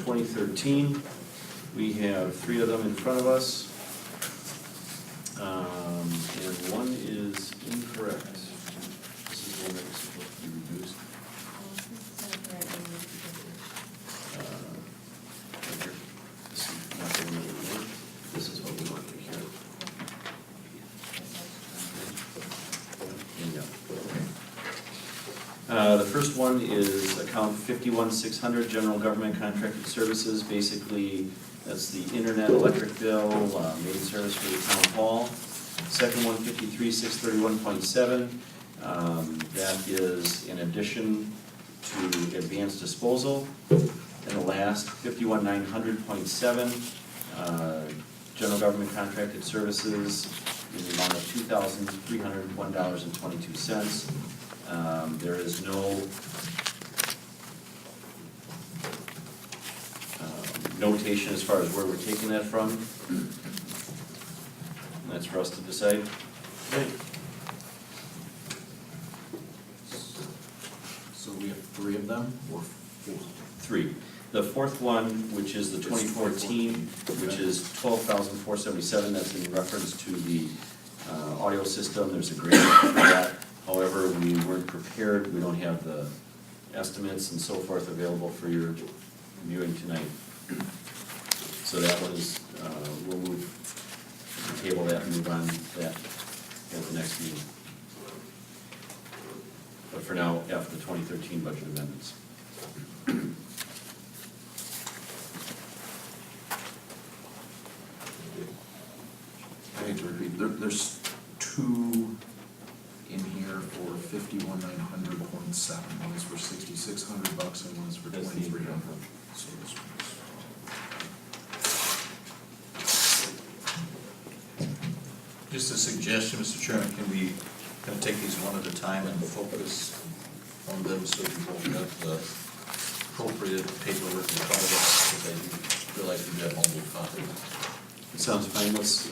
2013. We have 3 of them in front of us. And one is incorrect. This is one that was supposed to be reduced. Right here. This is not the one that we want. This is what we want to hear. The first one is account 51600, general government contracted services. Basically, that's the internet, electric bill, main service for the town hall. Second one, 53631.7. That is in addition to advanced disposal. And the last, 51900.7, general government contracted services in the amount of $2,301.22. There is no notation as far as where we're taking that from. And that's for us to decide. So we have 3 of them, or 4? 3. The fourth one, which is the 2014, which is $12,477, that's in reference to the audio system. There's a grant for that. However, we weren't prepared, we don't have the estimates and so forth available for your viewing tonight. So that one is, we'll table that and move on to that at the next meeting. But for now, after the 2013 budget amendments. I hate to repeat, there's 2 in here for 51900.7. One is for $6,600 and one is for That's the $2,300. So this one's. Just a suggestion, Mr. Chairman, can we kind of take these one at a time and focus on them so we both have the appropriate paperwork in front of us, because I do realize we have multiple copies. It sounds fine. Let's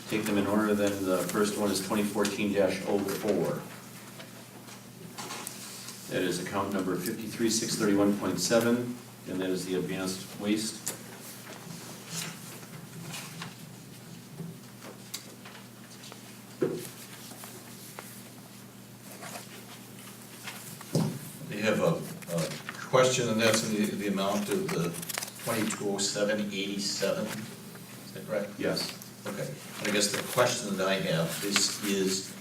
take them in order. Then the first one is 2014-04. That is account number 53631.7, and that is the advanced waste. They have a question, and that's in the amount of the 2207.87. Is that correct? Yes. Okay, and I guess the question that I have, this is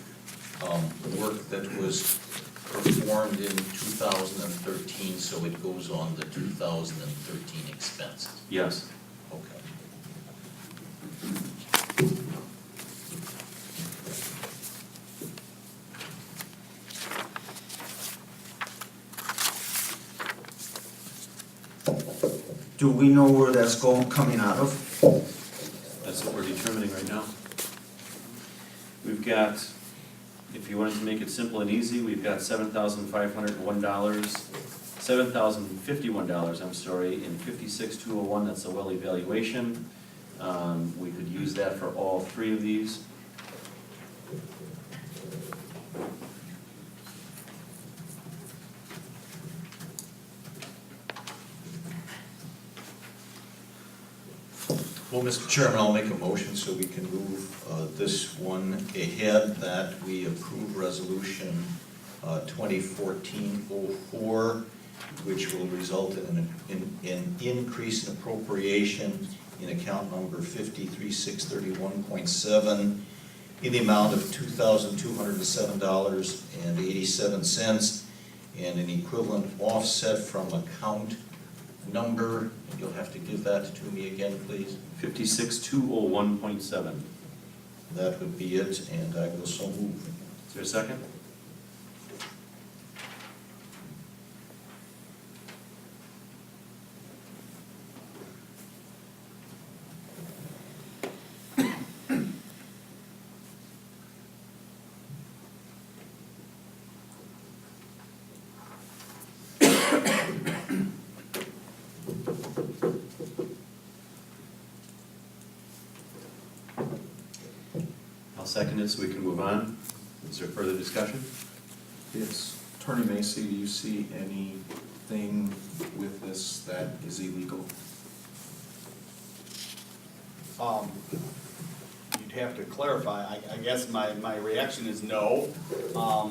work that was performed in 2013, so it goes on the 2013 expenses. Yes. Okay. Do we know where that's coming out of? That's what we're determining right now. We've got, if you wanted to make it simple and easy, we've got $7,051, I'm sorry, in 56201, that's a well evaluation. We could use that for all 3 of these. Well, Mr. Chairman, I'll make a motion so we can move this one ahead, that we approve resolution 2014-04, which will result in an increase in appropriation in account number 53631.7 in the amount of $2,207.87, and an equivalent offset from account number, and you'll have to give that to me again, please. 56201.7. That would be it, and I will so move. Is there a second? I'll second it so we can move on. Is there further discussion? Yes. Attorney Macy, do you see any anything with this that is illegal? You'd have to clarify, I guess my reaction is no. I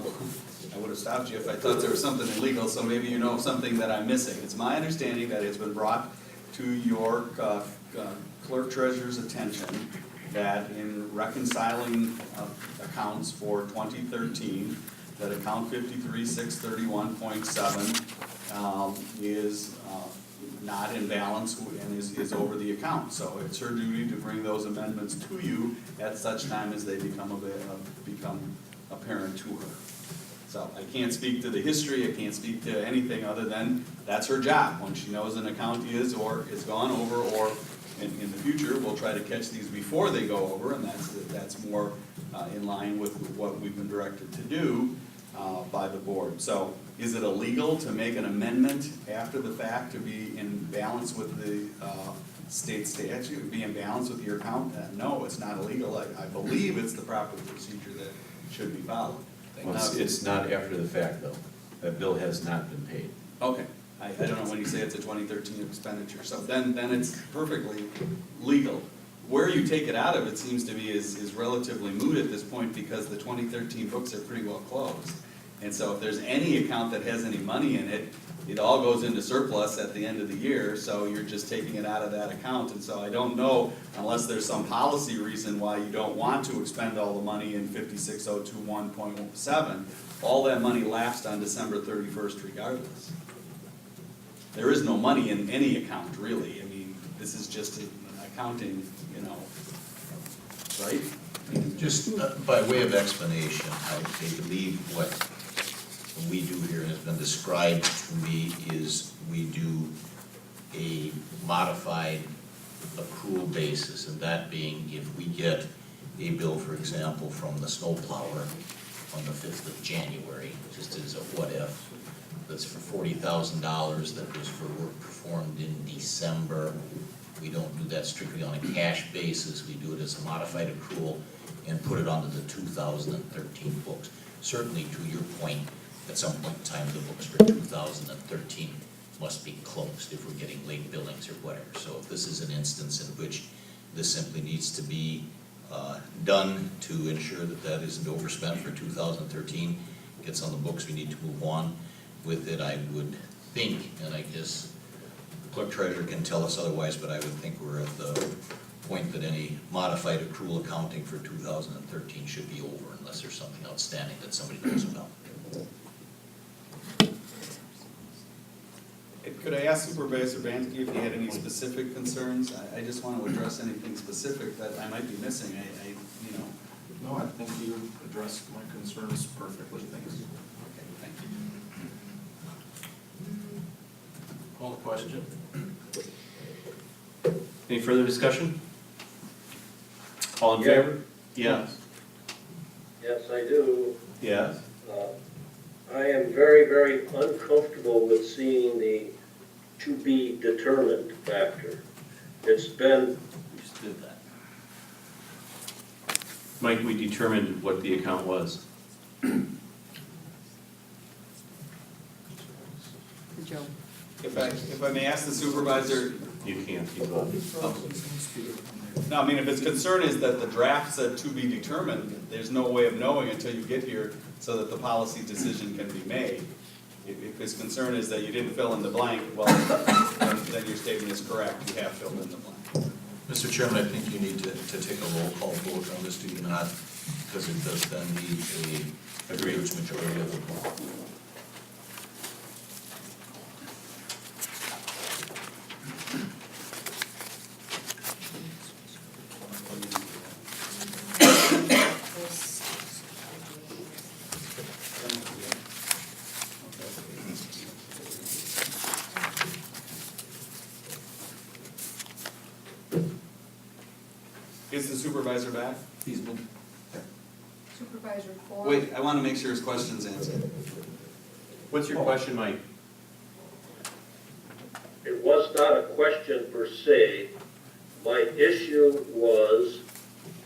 would have stopped you if I thought there was something illegal, so maybe you know something that I'm missing. It's my understanding that it's been brought to your clerk treasurer's attention that in reconciling accounts for 2013, that account 53,631.7 is not in balance and is over the account. So it's her duty to bring those amendments to you at such time as they become apparent to her. So I can't speak to the history, I can't speak to anything other than that's her job. When she knows an account is or is gone over, or in the future, we'll try to catch these before they go over, and that's more in line with what we've been directed to do by the board. So is it illegal to make an amendment after the fact to be in balance with the state statute, be in balance with your account? No, it's not illegal. I believe it's the proper procedure that should be followed. Well, it's not after the fact, though. That bill has not been paid. Okay, I don't know when you say it's a 2013 expenditure, so then it's perfectly legal. Where you take it out of, it seems to be, is relatively moot at this point, because the 2013 books are pretty well closed. And so if there's any account that has any money in it, it all goes into surplus at the end of the year, so you're just taking it out of that account. And so I don't know, unless there's some policy reason why you don't want to expend all the money in 56021.7, all that money lapsed on December 31st regardless. There is no money in any account, really. I mean, this is just an accounting, right? Just by way of explanation, I believe what we do here has been described to me is we do a modified accrual basis, and that being if we get a bill, for example, from the snowplower on the 5th of January, just as a what if, that's for $40,000, that was for work performed in December. We don't do that strictly on a cash basis, we do it as a modified accrual and put it onto the 2013 books. Certainly, to your point, at some point in time, the books for 2013 must be closed if we're getting late billings or whatever. So if this is an instance in which this simply needs to be done to ensure that that isn't overspent for 2013, gets on the books, we need to move on with it, I would think, and I guess the clerk treasurer can tell us otherwise, but I would think we're at the point that any modified accrual accounting for 2013 should be over unless there's something outstanding that somebody knows about. Could I ask Supervisor Bansky if he had any specific concerns? I just want to address anything specific that I might be missing. No, I think you addressed my concerns perfectly, thanks. Okay, thank you. Call the question. Any further discussion? All in Yeah. favor? Yes. Yes, I do. Yes. I am very, very uncomfortable with seeing the to be determined factor. It's been, We just did that. Mike, we determined what the account was. Joe. If I may ask the supervisor, You can't keep up. no, I mean, if his concern is that the draft said to be determined, there's no way of knowing until you get here so that the policy decision can be made. If his concern is that you didn't fill in the blank, well, then your statement is correct, you have filled in the blank. Mr. Chairman, I think you need to take a roll call vote on this, do you not? Because it does then need a huge majority of the vote. Is the supervisor back? He's been, Supervisor Ford. Wait, I want to make sure his question's answered. What's your question, Mike? it was not a question per se. My issue was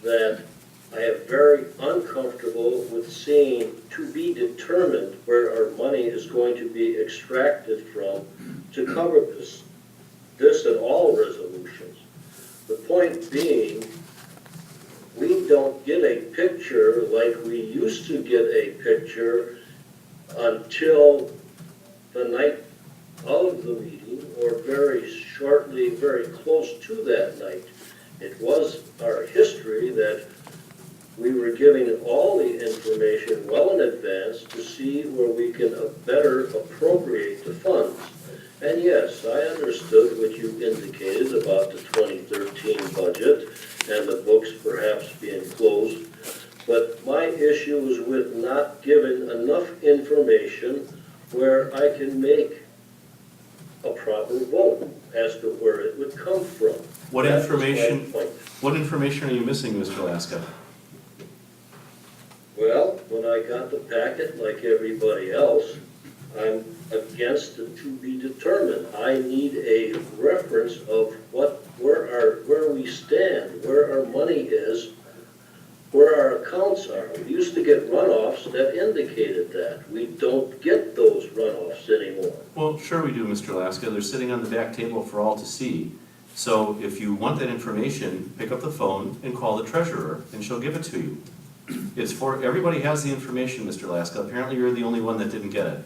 that I am very uncomfortable with seeing to be determined where our money is going to be extracted from to cover this and all resolutions. The point being, we don't get a picture like we used to get a picture until the night of the meeting, or very shortly, very close to that night. It was our history that we were giving all the information well in advance to see where we can better appropriate the funds. And yes, I understood what you indicated about the 2013 budget and the books perhaps being closed. But my issue is with not giving enough information where I can make a proper vote as to where it would come from. What That was my information- point. What information are you missing, Mr. Laska? Well, when I got the packet, like everybody else, I'm against the to be determined. I need a reference of where we stand, where our money is, where our accounts are. We used to get runoffs that indicated that. We don't get those runoffs anymore. Well, sure we do, Mr. Laska. They're sitting on the back table for all to see. So if you want that information, pick up the phone and call the treasurer, and she'll give it to you. It's for, everybody has the information, Mr. Laska. Apparently you're the only one that didn't get it.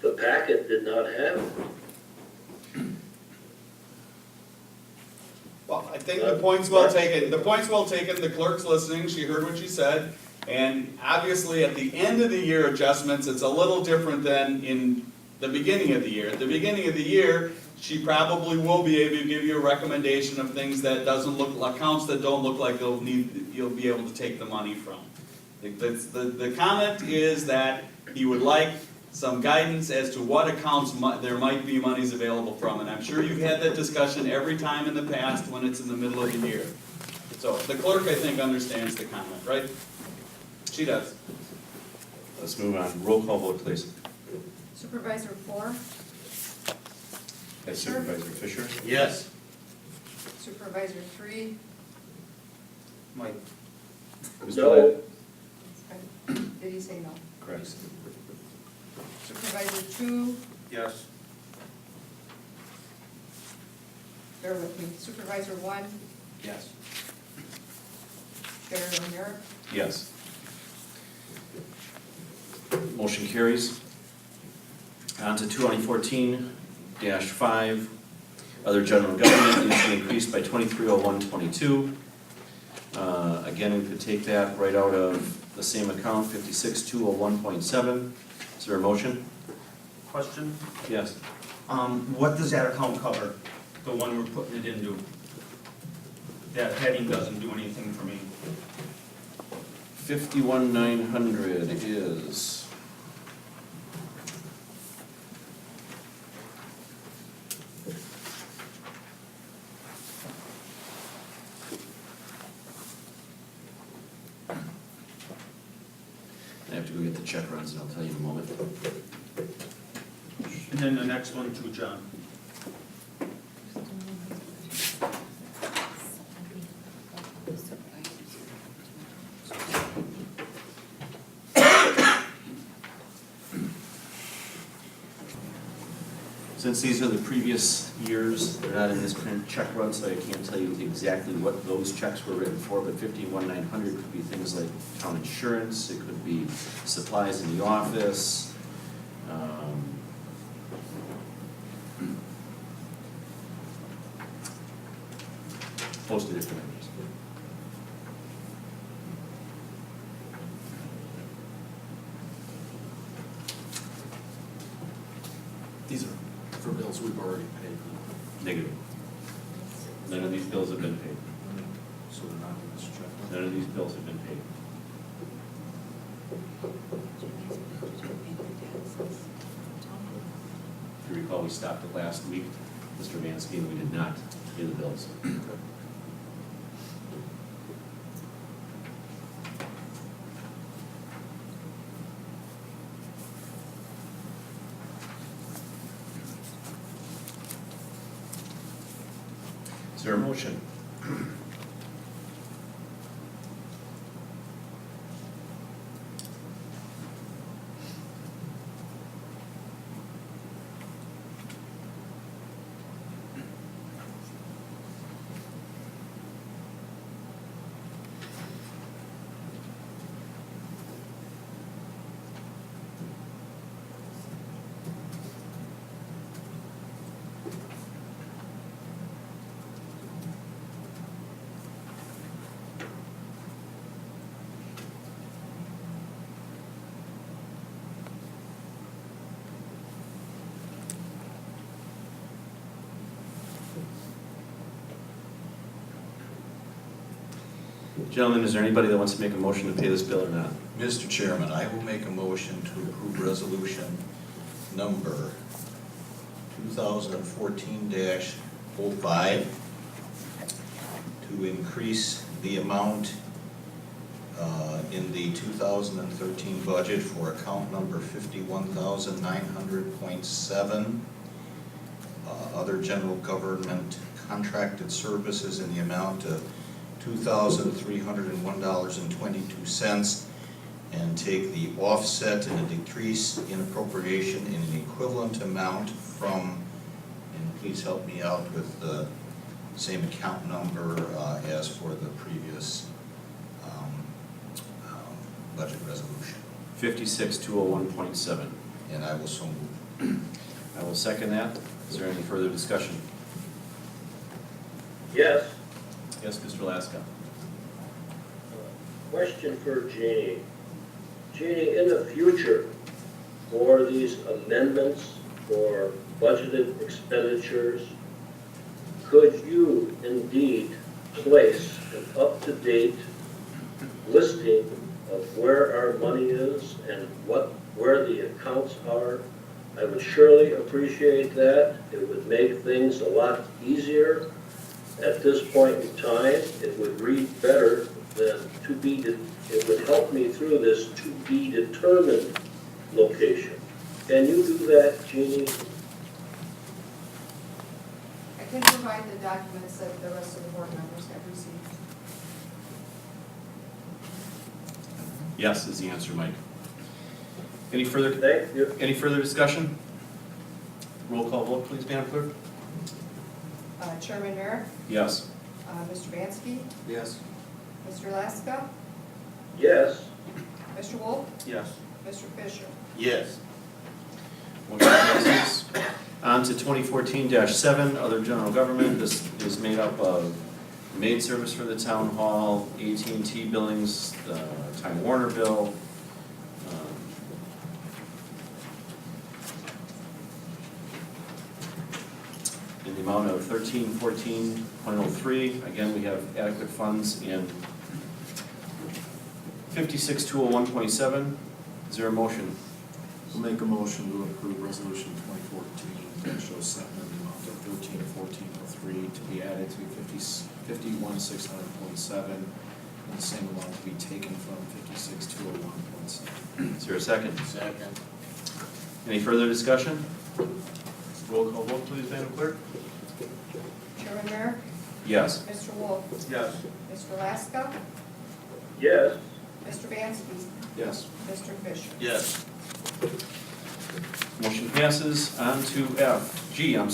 The packet did not have it. Well, I think the point's well taken. The point's well taken. The clerk's listening. She heard what you said. And obviously, at the end of the year adjustments, it's a little different than in the beginning of the year. At the beginning of the year, she probably will be able to give you a recommendation of things that doesn't look, accounts that don't look like you'll be able to take the money from. The comment is that he would like some guidance as to what accounts there might be monies available from. And I'm sure you've had that discussion every time in the past when it's in the middle of the year. So the clerk, I think, understands the comment, right? She does. Let's move on. Roll call vote, please. Supervisor 4, That's Supervisor Fisher. Yes. Supervisor 3, Mike. Mr. No. Lett? did he say no? Correct. Supervisor 2, Yes. bear with me, Supervisor 1, Yes. Chair O'Meara, Yes. Motion carries. On to 2014-5, other general government is increased by 230122. Again, we could take that right out of the same account, 56201.7. Is there a motion? Question? Yes. What does that account cover? The one we're putting it into? That heading doesn't do anything for me. 51900 is, I have to go get the check runs and I'll tell you in a moment. And then the next one too, John. Since these are the previous years, they're not in this current check run, so I can't tell you exactly what those checks were written for, but 51900 could be things like town insurance, it could be supplies in the office, host of different items. These are for bills we've already paid, Negative. None of these bills have been paid. so they're not in this check. None of these bills have been paid. If you recall, we stopped it last week, Mr. Vansky, and we did not pay the bills. Is there a motion? Gentlemen, is there anybody that wants to make a motion to pay this bill or not? Mr. Chairman, I will make a motion to approve resolution number 2014-05 to increase the amount in the 2013 budget for account number 51,900.7, other general government contracted services in the amount of $2,301.22, and take the offset and a decrease in appropriation in an equivalent amount from, and please help me out with the same account number as for the previous budget resolution. 56201.7. And I will so move. I will second that. Is there any further discussion? Yes. Yes, Mr. Laska. Question for Jeannie. Jeannie, in the future, for these amendments for budgeted expenditures, could you indeed place an up-to-date listing of where our money is and where the accounts are? I would surely appreciate that. It would make things a lot easier. At this point in time, it would read better than it would help me through this to be determined location. Can you do that, Jeannie? I can provide the documents that the rest of the board members have received. Yes is the answer, Mike. Any further Thank you. discussion? Roll call vote, please, Madam Clerk. Chairman Merrick, Yes. Mr. Bansky, Yes. Mr. Laska, Yes. Mr. Wolf, Yes. Mr. Fisher. Yes. Motion passes. On to 2014-7, other general government. This is made up of maid service for the town hall, AT&T billings, Time Warner bill, in the amount of 1314.03. Again, we have adequate funds in 56201.7. Is there a motion? We'll make a motion to approve resolution 2014-07 in the amount of 1314.03 to be added to 51,600.7, and the same amount to be taken from 56,201.7. Is there a second? Second. Any further discussion? Roll call vote, please, Madam Clerk. Chairman Merrick, Yes. Mr. Wolf, Yes. Mr. Laska, Yes. Mr. Bansky, Yes. Mr. Fisher. Yes. Motion passes. On to F. G, I'm